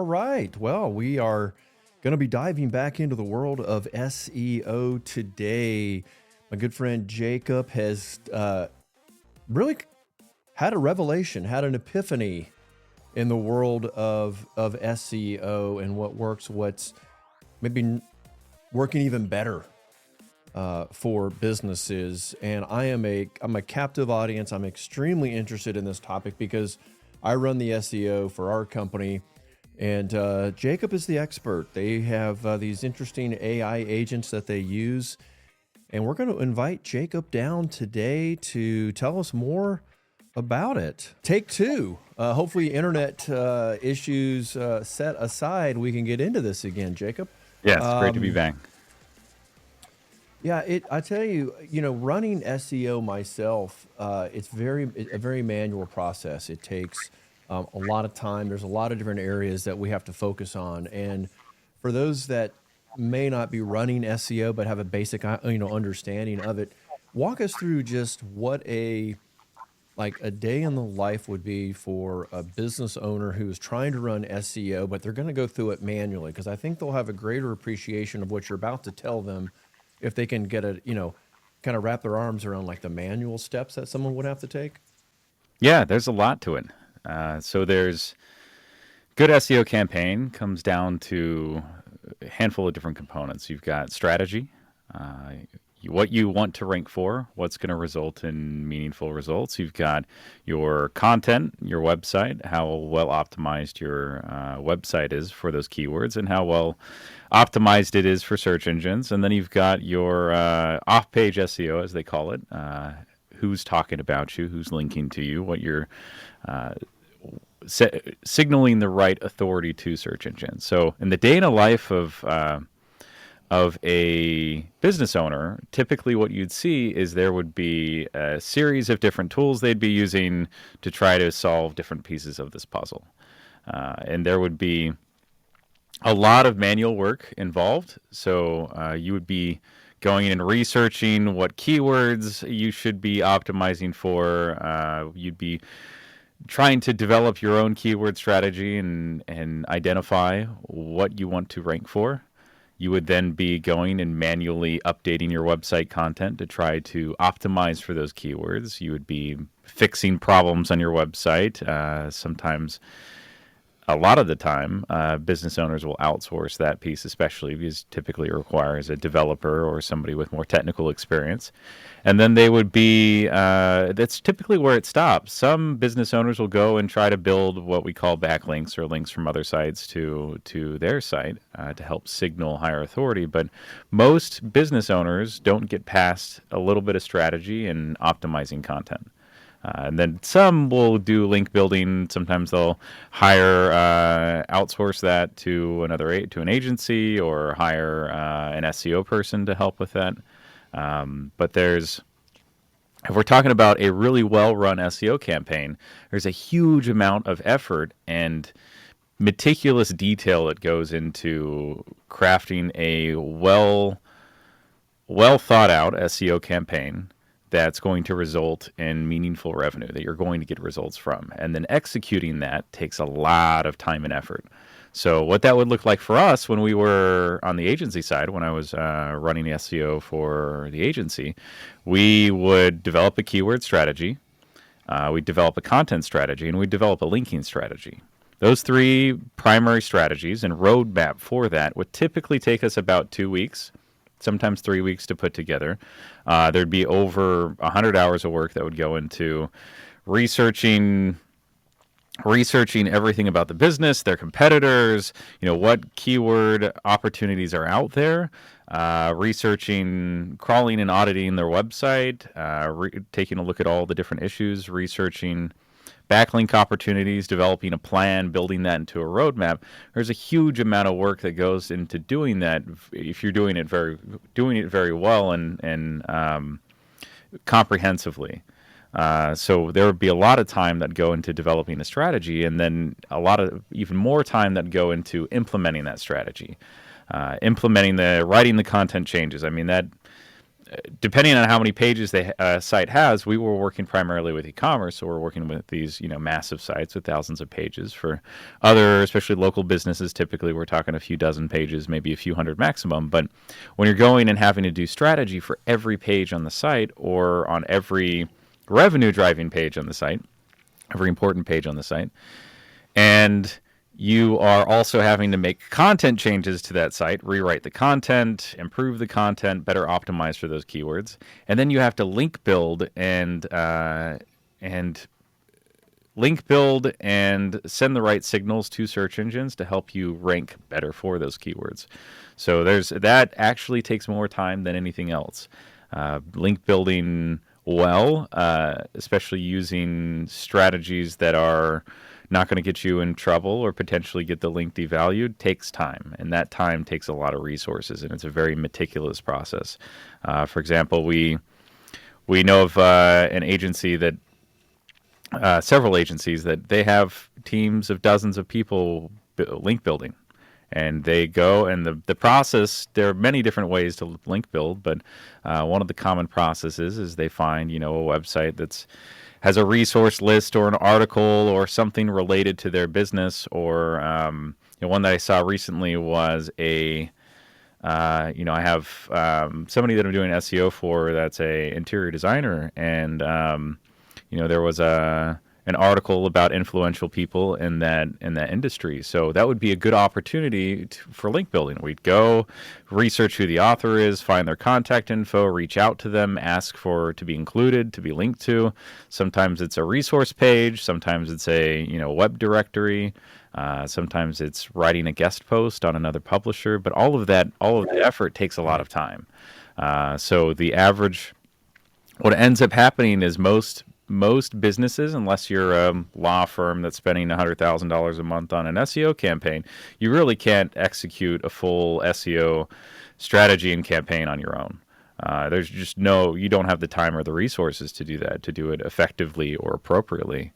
All right. Well, we are going to be diving back into the world of SEO today. My good friend Jacob has really had a revelation, had an epiphany in the world of SEO and what works, what's maybe working even better for businesses. And I'm a captive audience. I'm extremely interested in this topic because I run the SEO for our company. And Jacob is the expert. They have these interesting AI agents that they use. And we're going to invite Jacob down today to tell us more about it. Take two. Hopefully internet issues set aside, we can get into this again, Jacob. Yeah, it's great to be back. Yeah, I tell you, running SEO myself, it's a very manual process. It takes a lot of time. There's a lot of different areas that we have to focus on. And for those that may not be running SEO but have a basic, understanding of it, walk us through just what a day in the life would be for a business owner who is trying to run SEO, but they're going to go through it manually, because I think they'll have a greater appreciation of what you're about to tell them if they can get kind of wrap their arms around the manual steps that someone would have to take. Yeah, there's a lot to it. So there's good SEO campaign comes down to a handful of different components. You've got strategy, what you want to rank for, what's going to result in meaningful results. You've got your content, your website, how well optimized your website is for those keywords, and how well optimized it is for search engines. And then you've got your off-page SEO, as they call it. Who's talking about you, who's linking to you, what you're signaling the right authority to search engines. So in the day in a life of a business owner, typically what you'd see is there would be a series of different tools they'd be using to try to solve different pieces of this puzzle. And there would be a lot of manual work involved. So you would be going in and researching what keywords you should be optimizing for. You'd be trying to develop your own keyword strategy and identify what you want to rank for. You would then be going and manually updating your website content to try to optimize for those keywords. You would be fixing problems on your website. Sometimes, a lot of the time, business owners will outsource that piece, especially because typically it requires a developer or somebody with more technical experience. And then they would be, that's typically where it stops. Some business owners will go and try to build what we call backlinks, or links from other sites to their site to help signal higher authority. But most business owners don't get past a little bit of strategy and optimizing content. And then some will do link building. Sometimes they'll hire, outsource that to an agency, or hire an SEO person to help with that. But if we're talking about a really well-run SEO campaign, there's a huge amount of effort and meticulous detail that goes into crafting a well thought out SEO campaign that's going to result in meaningful revenue that you're going to get results from. And then executing that takes a lot of time and effort. So what that would look like for us when we were on the agency side, when I was running SEO for the agency, we would develop a keyword strategy, we'd develop a content strategy, and we'd develop a linking strategy. Those three primary strategies and roadmap for that would typically take us about 2 weeks, sometimes 3 weeks to put together. There'd be over 100 hours of work that would go into researching everything about the business, their competitors, what keyword opportunities are out there, researching, crawling and auditing their website, taking a look at all the different issues, researching backlink opportunities, developing a plan, building that into a roadmap. There's a huge amount of work that goes into doing that if you're doing it very well and comprehensively. So there would be a lot of time that go into developing a strategy, and then even more time that go into implementing that strategy, writing the content changes. I mean, that depending on how many pages the site has, we were working primarily with e-commerce, so we're working with these, massive sites with thousands of pages. For other, especially local businesses, typically we're talking a few dozen pages, maybe a few hundred maximum. But when you're going and having to do strategy for every page on the site or on every revenue driving page on the site, every important page on the site, and you are also having to make content changes to that site, rewrite the content, improve the content, better optimize for those keywords, and then you have to link build and link build and send the right signals to search engines to help you rank better for those keywords. So that actually takes more time than anything else. Link building well, especially using strategies that are not going to get you in trouble or potentially get the link devalued, takes time. And that time takes a lot of resources, and it's a very meticulous process. For example, we know of an agency that several agencies that they have teams of dozens of people link building. And they go, and the process, there are many different ways to link build, but one of the common processes is they find, a website that's has a resource list or an article or something related to their business, or one that I saw recently was I have somebody that I'm doing SEO for that's a interior designer, and there was an article about influential people in that industry. So that would be a good opportunity for link building. We'd go research who the author is, find their contact info, reach out to them, ask for to be included, to be linked to. Sometimes it's a resource page, sometimes it's a web directory, sometimes it's writing a guest post on another publisher. But all of the effort takes a lot of time. So the average, what ends up happening is most businesses, unless you're a law firm that's spending $100,000 a month on an SEO campaign, you really can't execute a full SEO strategy and campaign on your own. There's just you don't have the time or the resources to do that, to do it effectively or appropriately.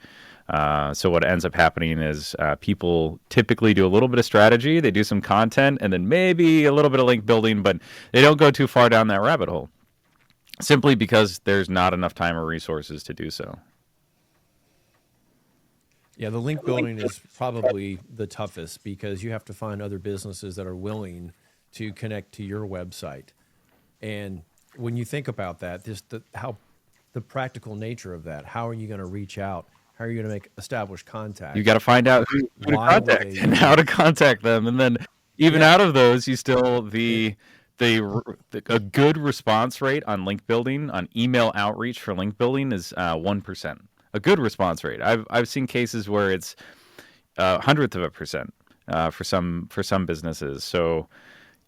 So what ends up happening is people typically do a little bit of strategy, they do some content, and then maybe a little bit of link building, but they don't go too far down that rabbit hole, simply because there's not enough time or resources to do so. Yeah, the link building is probably the toughest because you have to find other businesses that are willing to connect to your website. And when you think about that, the practical nature of that, how are you going to reach out? How are you going to establish contact? You got to find out who to contact and how to contact them, and then even out of those, you still a good response rate on link building, on email outreach for link building is 1%. A good response rate. I've seen cases where it's hundredth of a percent for some businesses. So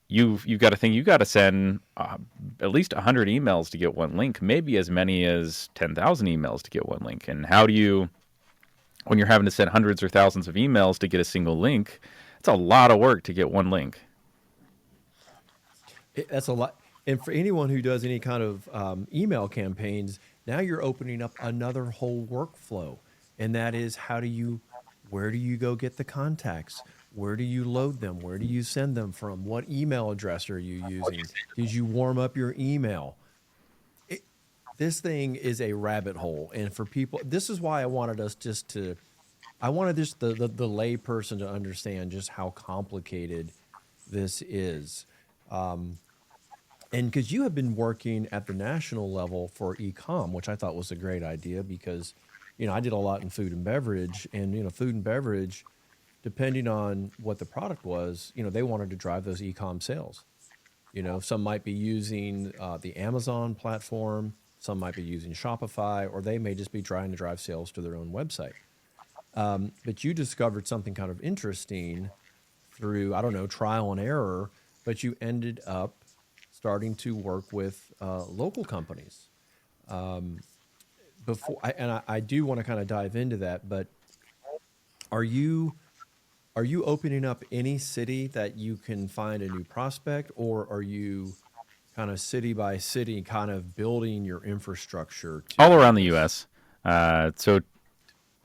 you've got to think you got to send at least 100 emails to get one link, maybe as many as 10,000 emails to get one link. And how do you, when you're having to send hundreds or thousands of emails to get a single link, it's a lot of work to get one link. That's a lot. And for anyone who does any kind of email campaigns, now you're opening up another whole workflow. And that is, where do you go get the contacts? Where do you load them? Where do you send them from? What email address are you using? Did you warm up your email? This thing is a rabbit hole. And for people, this is why I wanted the lay person to understand just how complicated this is. And because you have been working at the national level for e-com, which I thought was a great idea because, I did a lot in food and beverage, and, food and beverage, depending on what the product was, they wanted to drive those e-com sales. Some might be using the Amazon platform, some might be using Shopify, or they may just be trying to drive sales to their own website. But you discovered something kind of interesting through, trial and error, but you ended up starting to work with local companies. I do want to kind of dive into that, but are you opening up any city that you can find a new prospect, or are you kind of city by city kind of building your infrastructure? All around the U.S. So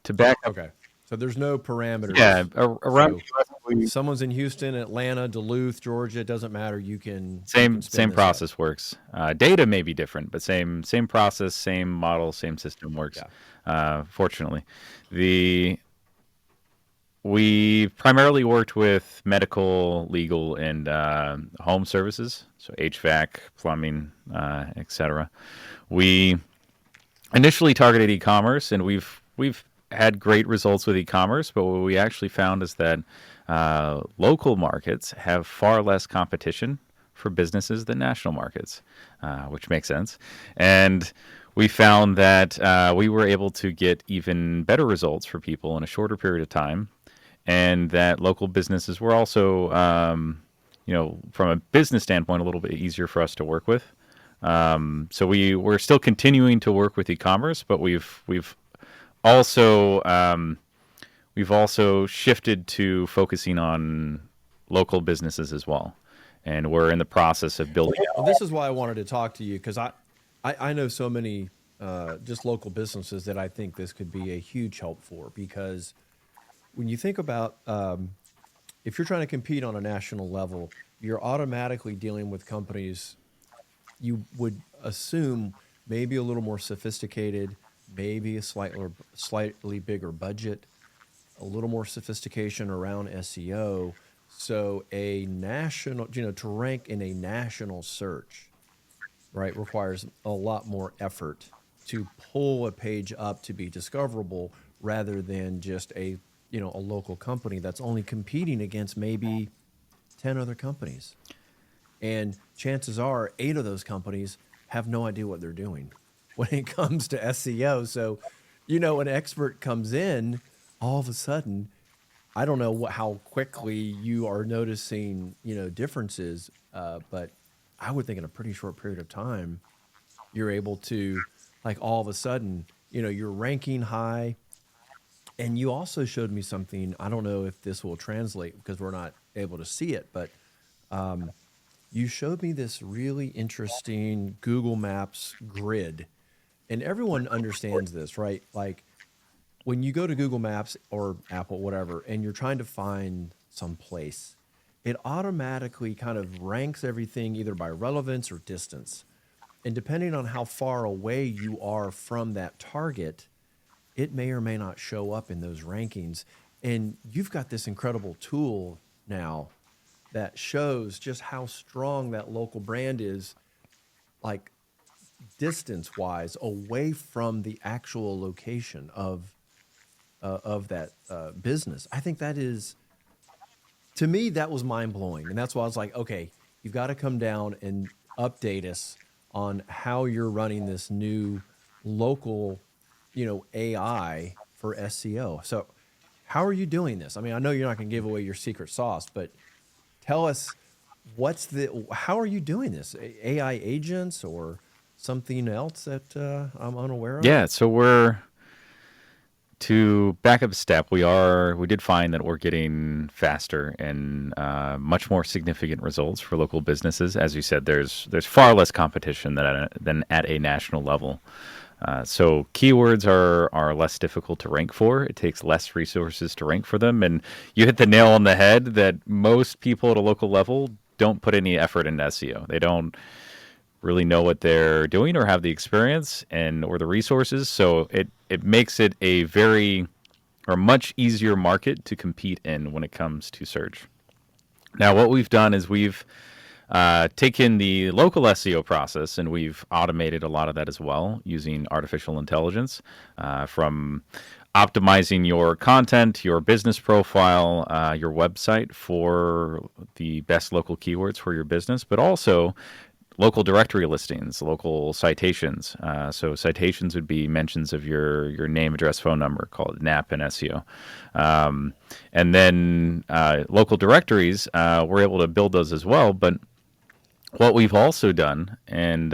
to back up. Okay. So there's no parameters. Yeah, around the U.S. if someone's in Houston, Atlanta, Duluth, Georgia, it doesn't matter. You can spin Same this up. process works. Data may be different, but same process, same model, same system works. Yeah. Fortunately, the we primarily worked with medical, legal, and home services, so HVAC, plumbing, etc. We initially targeted e-commerce, and we've had great results with e-commerce. But what we actually found is that local markets have far less competition for businesses than national markets, which makes sense. And we found that we were able to get even better results for people in a shorter period of time, and that local businesses were also, from a business standpoint, a little bit easier for us to work with. So we're still continuing to work with e-commerce, but also we've also shifted to focusing on local businesses as well, and we're in the process of building Well, out. this is why I wanted to talk to you because I know so many just local businesses that I think this could be a huge help for. Because when you think about if you're trying to compete on a national level, you're automatically dealing with companies you would assume maybe a little more sophisticated, maybe a slightly bigger budget, a little more sophistication around SEO. So a national, to rank in a national search, right, requires a lot more effort to pull a page up to be discoverable rather than just a local company that's only competing against maybe 10 other companies. And chances are 8 of those companies have no idea what they're doing when it comes to SEO. So, an expert comes in, all of a sudden, I don't know how quickly you are noticing, differences, but I would think in a pretty short period of time, you're able to, like, all of a sudden, you're ranking high. And you also showed me something. I don't know if this will translate because we're not able to see it, but you showed me this really interesting Google Maps grid. And everyone understands this, right? Like when you go to Google Maps or Apple, whatever, and you're trying to find some place, it automatically kind of ranks everything either by relevance or distance. And depending on how far away you are from that target, it may or may not show up in those rankings. And you've got this incredible tool now that shows just how strong that local brand is, like distance wise, away from the actual location of that business. I think that is, to me, that was mind blowing, and that's why I was like, okay, you've got to come down and update us on how you're running this new local, AI for SEO. So, how are you doing this? I mean, I know you're not going to give away your secret sauce, but tell us how are you doing this? AI agents or something else that I'm unaware of? Yeah, so we're to back up a step. We did find that we're getting faster and much more significant results for local businesses. As you said, there's far less competition than at a national level. So keywords are less difficult to rank for. It takes less resources to rank for them. And you hit the nail on the head that most people at a local level don't put any effort into SEO. They don't really know what they're doing or have the experience or the resources. So it makes it a very or much easier market to compete in when it comes to search. Now, what we've done is we've taken the local SEO process and we've automated a lot of that as well using artificial intelligence, from optimizing your content, your business profile, your website for the best local keywords for your business, but also local directory listings, local citations. So citations would be mentions of your name, address, phone number, called NAP and SEO. And then local directories, we're able to build those as well. But what we've also done, and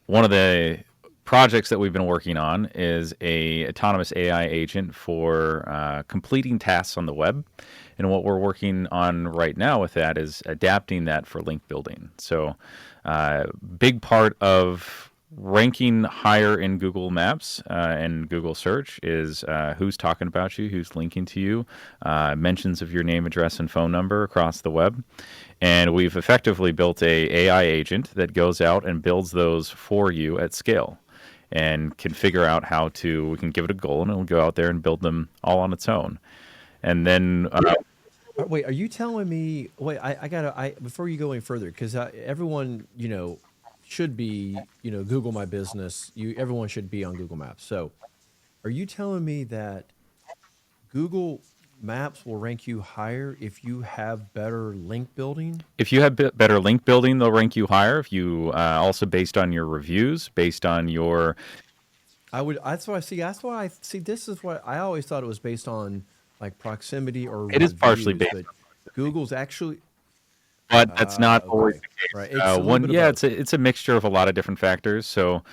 one of the projects that we've been working on is a autonomous AI agent for completing tasks on the web. And what we're working on right now with that is adapting that for link building. So big part of ranking higher in Google Maps and Google search is who's talking about you, who's linking to you, mentions of your name, address, and phone number across the web. And we've effectively built a AI agent that goes out and builds those for you at scale and can figure out how to, we can give it a goal and it'll go out there and build them all on its own. And then Wait, are you telling me? Wait, I gotta. I before you go any further, because everyone, should be, Google My Business. Everyone should be on Google Maps. So, are you telling me that Google Maps will rank you higher if you have better link building? if you have better link building, they'll rank you higher. If you also based on your reviews, based on your, I would. That's what I see. That's why I see. This is what I always thought it was based on, like proximity or it is partially reviews, based, but Google's actually. but that's not always Okay, the case. right. It's a little One, bit of yeah, both. it's a mixture of a lot of different factors. So,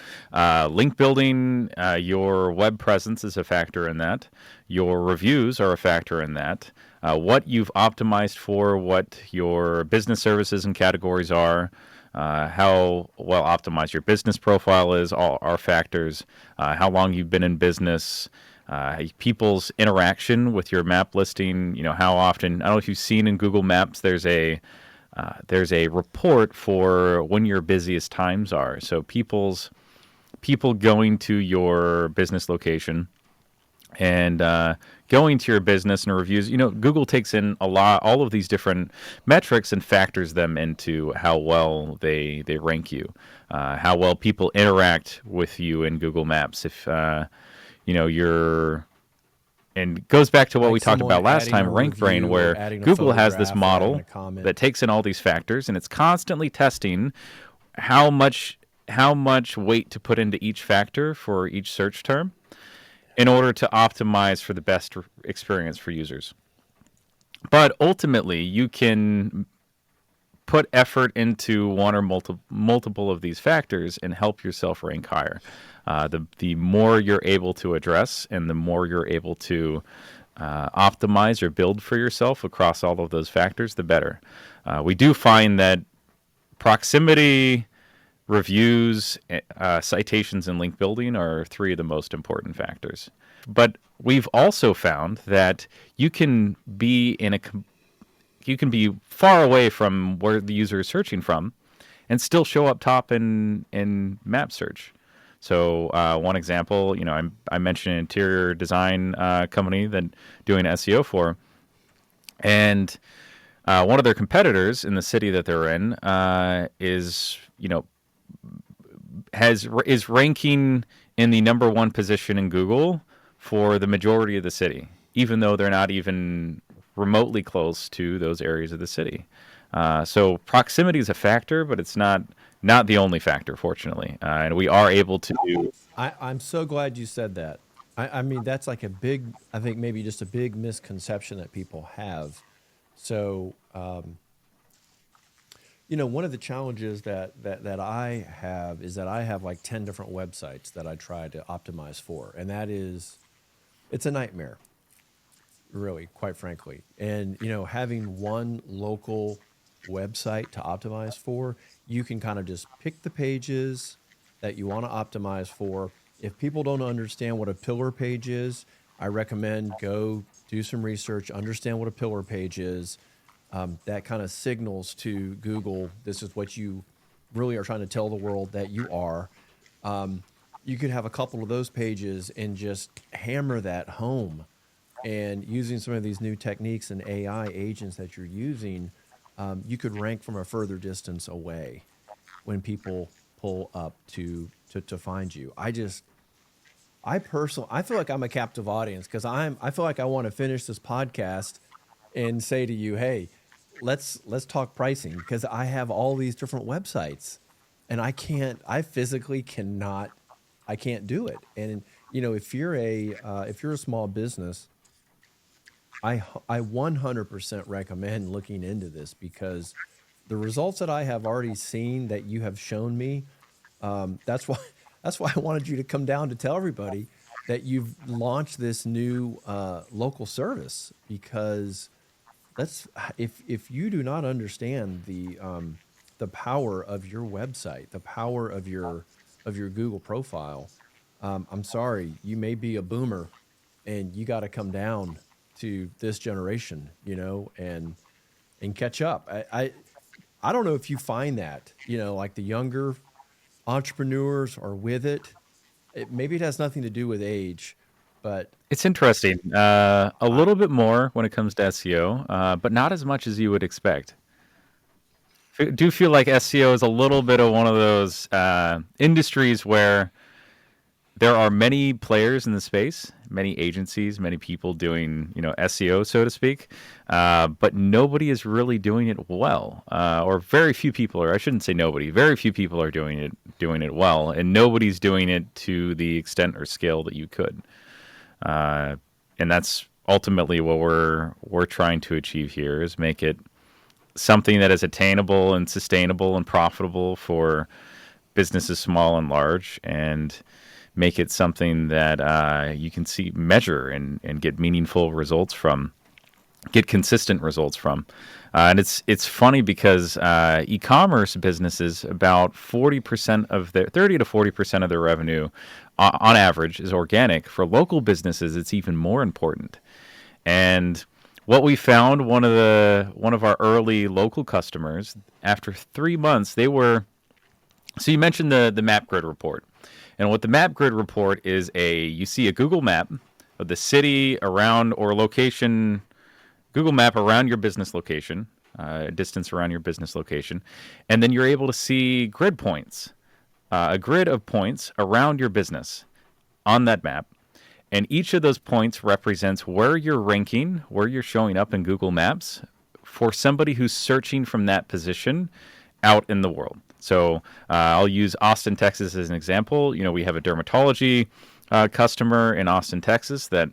link building, your web presence is a factor in that. Your reviews are a factor in that. What you've optimized for, what your business services and categories are, how well optimized your business profile is, all are factors. How long you've been in business. People's interaction with your map listing, how often. I don't know if you've seen in Google Maps, there's a report for when your busiest times are. So people going to your business location and going to your business and reviews. Google takes in all of these different metrics and factors them into how well they rank you, how well people interact with you in Google Maps. If you're and it goes back to what we Like talked someone about last adding time, a RankBrain, review or where adding a Google has this photograph or adding model a comment. that takes in all these factors and it's constantly testing how much weight to put into each factor for each search term in order to optimize for the best experience for users. But ultimately, you can put effort into one or multiple of these factors and help yourself rank higher. The more you're able to address and the more you're able to optimize or build for yourself across all of those factors, the better. We do find that proximity, reviews, citations, and link building are three of the most important factors. But we've also found that you can be you can be far away from where the user is searching from and still show up top in map search. So one example, I mentioned an interior design company that doing SEO for, and one of their competitors in the city that they're in is is ranking in the number one position in Google for the majority of the city, even though they're not even remotely close to those areas of the city. So proximity is a factor, but it's not the only factor, fortunately. And we are able to do. I'm so glad you said that. I mean, that's like a big, I think maybe just a big misconception that people have. So, one of the challenges that I have is that I have like 10 different websites that I try to optimize for. And that is, it's a nightmare, really, quite frankly. And, having one local website to optimize for, you can kind of just pick the pages that you want to optimize for. If people don't understand what a pillar page is, I recommend go do some research, understand what a pillar page is. That kind of signals to Google this is what you really are trying to tell the world that you are. You could have a couple of those pages and just hammer that home. And using some of these new techniques and AI agents that you're using, you could rank from a further distance away when people pull up to find you. I feel like I'm a captive audience because I feel like I want to finish this podcast and say to you, hey, let's talk pricing because I have all these different websites and I physically cannot, I can't do it. And if you're a small business, I 100% recommend looking into this because the results that I have already seen that you have shown me, that's why that's why I wanted you to come down to tell everybody that you've launched this new local service because that's if you do not understand the power of your website, the power of your of your Google profile, I'm sorry, you may be a boomer and you got to come down to this generation, and catch up. I don't know if you find that, like the younger entrepreneurs are with it. Maybe it has nothing to do with age, but It's interesting. A I, little bit more when it comes to SEO, but not as much as you would expect. I do feel like SEO is a little bit of one of those industries where there are many players in the space, many agencies, many people doing SEO, so to speak, but nobody is really doing it well, or very few people are. I shouldn't say nobody. Very few people are doing it well, and nobody's doing it to the extent or scale that you could. Uh, and that's ultimately what we're trying to achieve here is make it something that is attainable and sustainable and profitable for businesses small and large, and make it something that you can see, measure, and get meaningful results from, get consistent results from. And it's funny because e-commerce businesses, about 40% of their 30 to 40% of their revenue, on average, is organic. For local businesses, it's even more important. And what we found, one of our early local customers, after 3 months, they were. So you mentioned the map grid report, and what the map grid report is, you see a Google map of the city around, or location, Google map around your business location, distance around your business location, and then you're able to see grid points, a grid of points around your business on that map. And each of those points represents where you're ranking, where you're showing up in Google Maps for somebody who's searching from that position out in the world. So I'll use Austin, Texas as an example. We have a dermatology customer in Austin, Texas that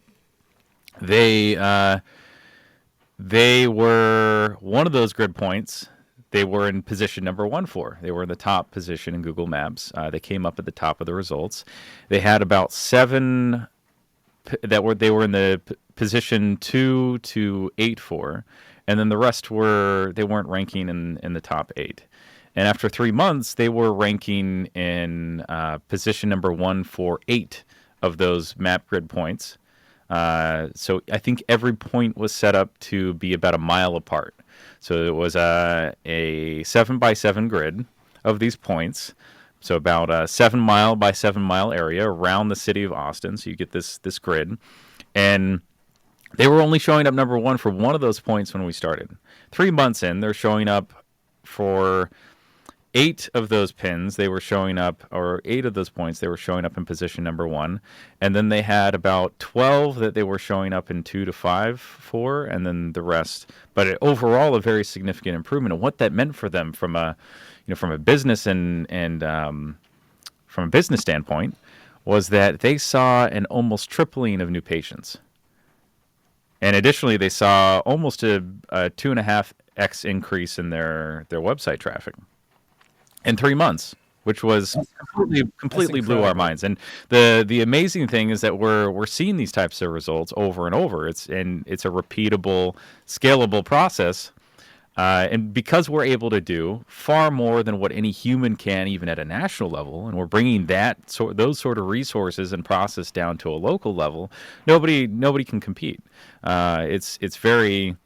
they they were one of those grid points. They were in position number one for. They were in the top position in Google Maps. They came up at the top of the results. They had about seven they were in the position 2 to 8 for, and then the rest they weren't ranking in the top 8. And after 3 months, they were ranking in position number 1 for 8 of those map grid points. So I think every point was set up to be about a mile apart. So it was a 7 by 7 grid of these points. So about a 7 mile by 7 mile area around the city of Austin. So you get this grid. And they were only showing up number 1 for one of those points when we started. 3 months in, they're showing up for 8 of those pins. They were showing up, or 8 of those points, they were showing up in position number 1. And then they had about 12 that they were showing up in 2 to 5 for, and then the rest. But overall, a very significant improvement. And what that meant for them from a business and from a business standpoint was that they saw an almost tripling of new patients. And additionally, they saw almost a 2.5x increase in their website traffic in 3 months, which was that's completely blew our incredible. minds. And the amazing thing is that we're seeing these types of results over and over. It's a repeatable, scalable process. And because we're able to do far more than what any human can, even at a national level, and we're bringing those sort of resources and process down to a local level, nobody can compete. It's very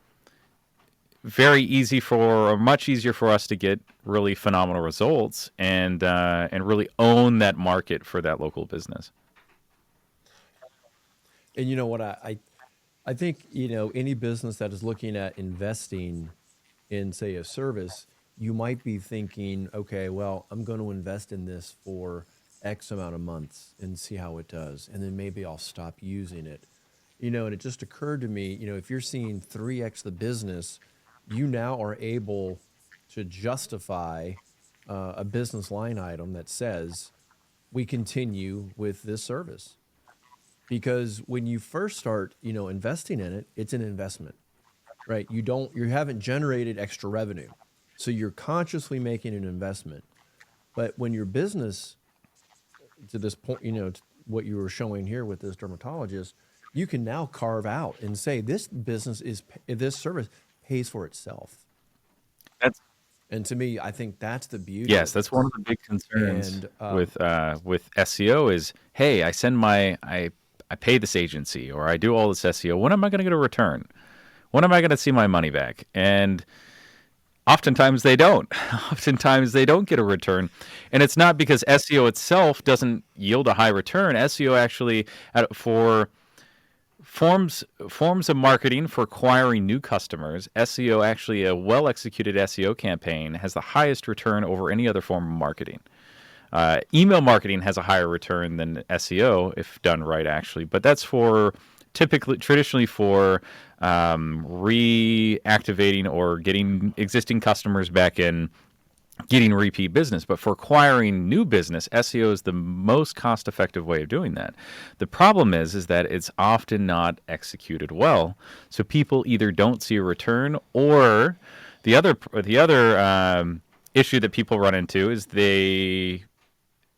very easy or much easier for us to get really phenomenal results and really own that market for that local business. And you know what? I think, any business that is looking at investing in, say, a service, you might be thinking, okay, well, I'm going to invest in this for X amount of months and see how it does. And then maybe I'll stop using it. And it just occurred to me, if you're seeing 3X the business, you now are able to justify a business line item that says, we continue with this service. Because when you first start, investing in it, it's an investment, right? You haven't generated extra revenue. So you're consciously making an investment. But when your business, to this point, what you were showing here with this dermatologist, you can now carve out and say this service pays for itself. That's And to me, I think that's the beauty Yes, of that's one this. of the big concerns And with SEO is, hey, I pay this agency or I do all this SEO. When am I going to get a return? When am I going to see my money back? And oftentimes they don't. Oftentimes they don't get a return. And it's not because SEO itself doesn't yield a high return. SEO actually, for forms of marketing for acquiring new customers, SEO, actually a well executed SEO campaign, has the highest return over any other form of marketing. Email marketing has a higher return than SEO if done right, actually, but that's for traditionally for reactivating or getting existing customers back in, getting repeat business. But for acquiring new business, SEO is the most cost-effective way of doing that. The problem is that it's often not executed well. So people either don't see a return, or the other issue that people run into is they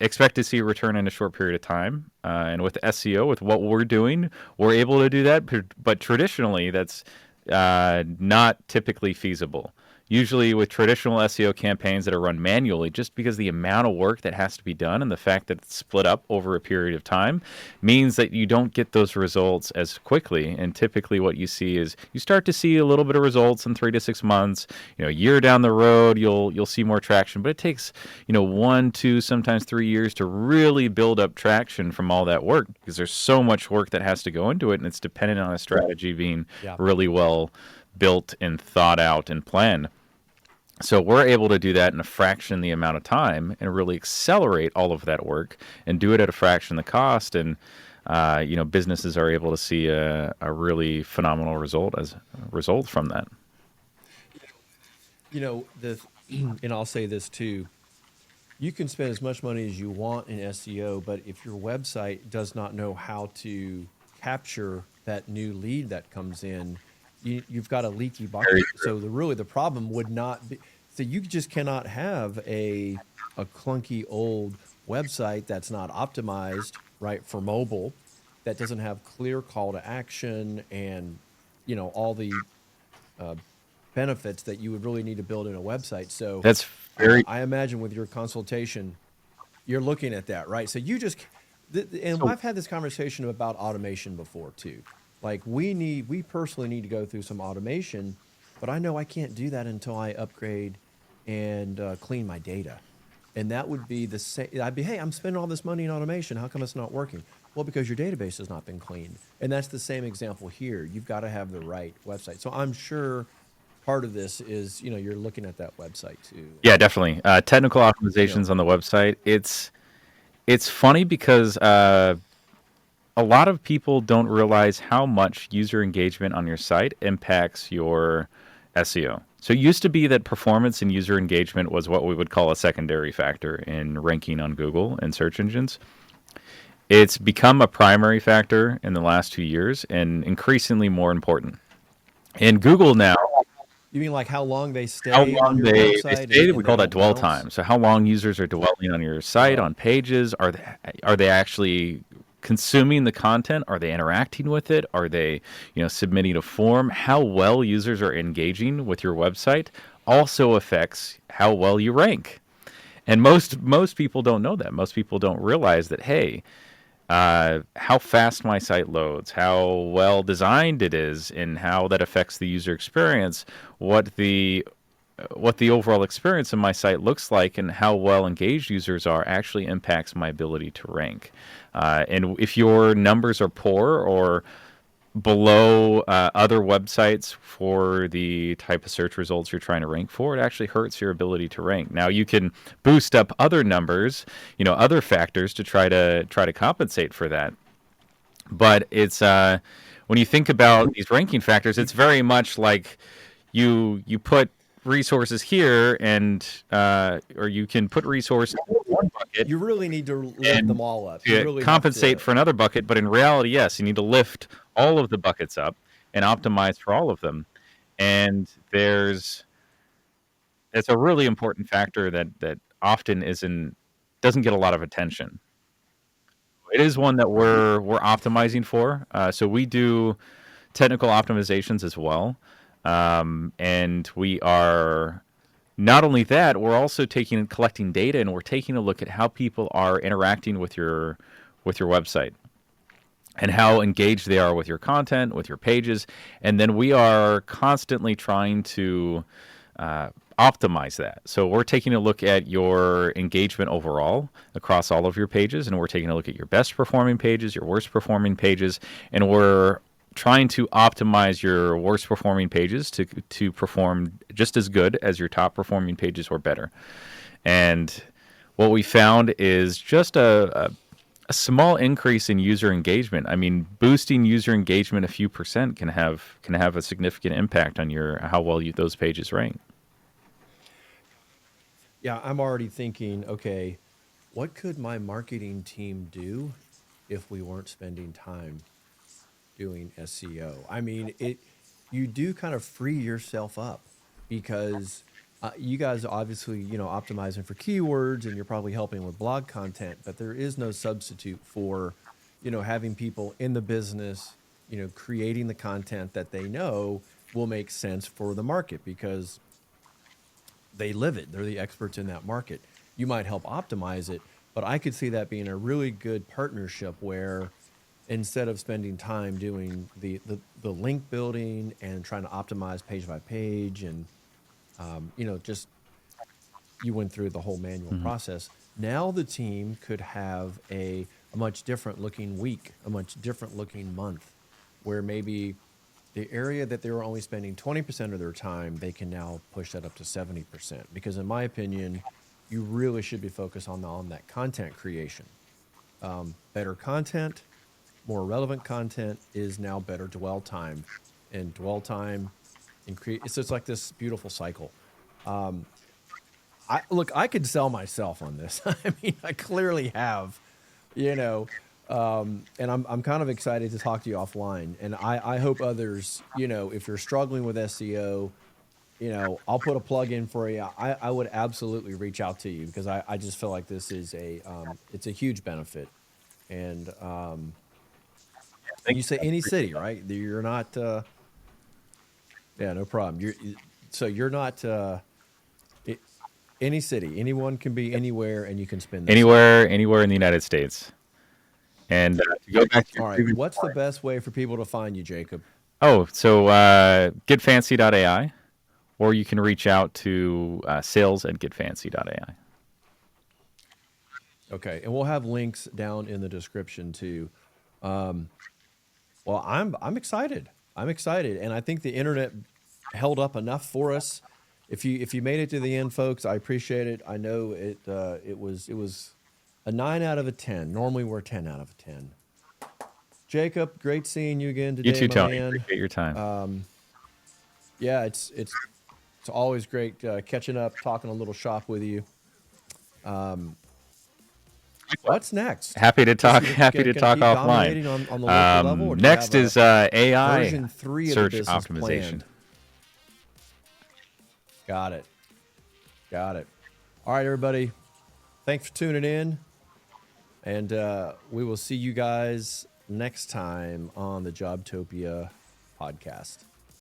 expect to see a return in a short period of time. And with SEO, with what we're doing, we're able to do that. But traditionally, that's not typically feasible. Usually, with traditional SEO campaigns that are run manually, just because the amount of work that has to be done and the fact that it's split up over a period of time means that you don't get those results as quickly. And typically, what you see is you start to see a little bit of results in 3 to 6 months. A year down the road, you'll see more traction, but it takes 1, 2, sometimes 3 years to really build up traction from all that work, because there's so much work that has to go into it, and it's dependent on a strategy being yeah, really well built and thought out and planned. So we're able to do that in a fraction the amount of time and really accelerate all of that work and do it at a fraction the cost. And businesses are able to see a really phenomenal result from that. the and I'll say this too. You can spend as much money as you want in SEO, but if your website does not know how to capture that new lead that comes in, you've got a leaky bucket. Very true. So the problem would not be. So you just cannot have a clunky old website that's not optimized right for mobile, that doesn't have clear call to action and all the uh, benefits that you would really need to build in a website. So That's very I imagine with your consultation, you're looking at that, right? So and so. I've had this conversation about automation before too. Like we personally need to go through some automation, but I know I can't do that until I upgrade and clean my data. And that would be the same. I'd be, hey, I'm spending all this money in automation. How come it's not working? Well, because your database has not been cleaned. And that's the same example here. You've got to have the right website. So I'm sure part of this is, you're looking at that website too. Yeah, definitely. Technical You know, optimizations on the website. It's funny because a lot of people don't realize how much user engagement on your site impacts your SEO. So it used to be that performance and user engagement was what we would call a secondary factor in ranking on Google and search engines. It's become a primary factor in the last 2 years and increasingly more important. In Google now, you mean like how long they how stay on long your they website and, stay, we and they call that don't dwell bounce? time. So how long users are dwelling on your site, Oh, on pages. Are they actually consuming the content? Are they interacting with it? Are they submitting a form? How well users are engaging with your website also affects how well you rank. And most people don't know that. Most people don't realize that, hey, how fast my site loads, how well designed it is, and how that affects the user experience, what the what the overall experience of my site looks like, and how well engaged users are actually impacts my ability to rank. And if your numbers are poor or below other websites for the type of search results you're trying to rank for, it actually hurts your ability to rank. Now you can boost up other numbers, other factors to try to compensate for that. But it's when you think about these ranking factors, it's very much like you put resources here, and or you can put resources in one bucket you really need to lift and them all up. You to really have compensate to. for another bucket. But in reality, yes, you need to lift all of the buckets up and optimize for all of them. And it's a really important factor that often doesn't get a lot of attention. It is one that we're optimizing for. So we do technical optimizations as well, and we are not only that, we're also collecting data, and we're taking a look at how people are interacting with your website and how engaged they are with your content, with your pages. And then we are constantly trying to optimize that. So we're taking a look at your engagement overall across all of your pages, and we're taking a look at your best performing pages, your worst performing pages, and we're trying to optimize your worst performing pages to perform just as good as your top performing pages or better. And what we found is just a small increase in user engagement. I mean, boosting user engagement a few percent can have a significant impact on how well those pages rank. Yeah, I'm already thinking, okay, what could my marketing team do if we weren't spending time doing SEO? I mean, you do kind of free yourself up because you guys are obviously, optimizing for keywords and you're probably helping with blog content, but there is no substitute for, having people in the business, creating the content that they know will make sense for the market because they live it. They're the experts in that market. You might help optimize it, but I could see that being a really good partnership where instead of spending time doing the link building and trying to optimize page by page and just you went through the whole manual Mm-hmm. process. Now the team could have a much different looking week, a much different looking month, where maybe the area that they were only spending 20% of their time, they can now push that up to 70%. Because in my opinion, you really should be focused on that content creation. Better content, more relevant content is now better dwell time, and dwell time increase. It's just like this beautiful cycle. I could sell myself on this. I mean, I clearly have, you know, and I'm kind of excited to talk to you offline. And I hope others, if you're struggling with SEO, I'll put a plug in for you. I would absolutely reach out to you because I just feel like this is it's a huge benefit. And Thank you you. say I any appreciate city, that. right? You're not, yeah, no problem. So you're not, it, any city, anyone can be anywhere and you can spin this up. Anywhere in the United States. And to go back to your All right. previous What's the point. best way for people to find you, Jacob? Oh, so getfancy.ai, or you can reach out to sales at getfancy.ai. Okay. And we'll have links down in the description too. Um, well, I'm excited. I'm excited. And I think the internet held up enough for us. If you made it to the end, folks, I appreciate it. I know it was a 9 out of a 10. Normally we're 10 out of a 10. Jacob, great seeing you again You today, too, my Tony. man. Appreciate your time. Yeah, it's always great catching up, talking a little shop with you. What's next? Happy to Just talk. Happy to gonna talk keep offline. dominating on the local level, or do you have Next a is AI version 3 of the search business optimization. planned? Got it. Got it. All right, everybody. Thanks for tuning in, and we will see you guys next time on the Jobtopia podcast.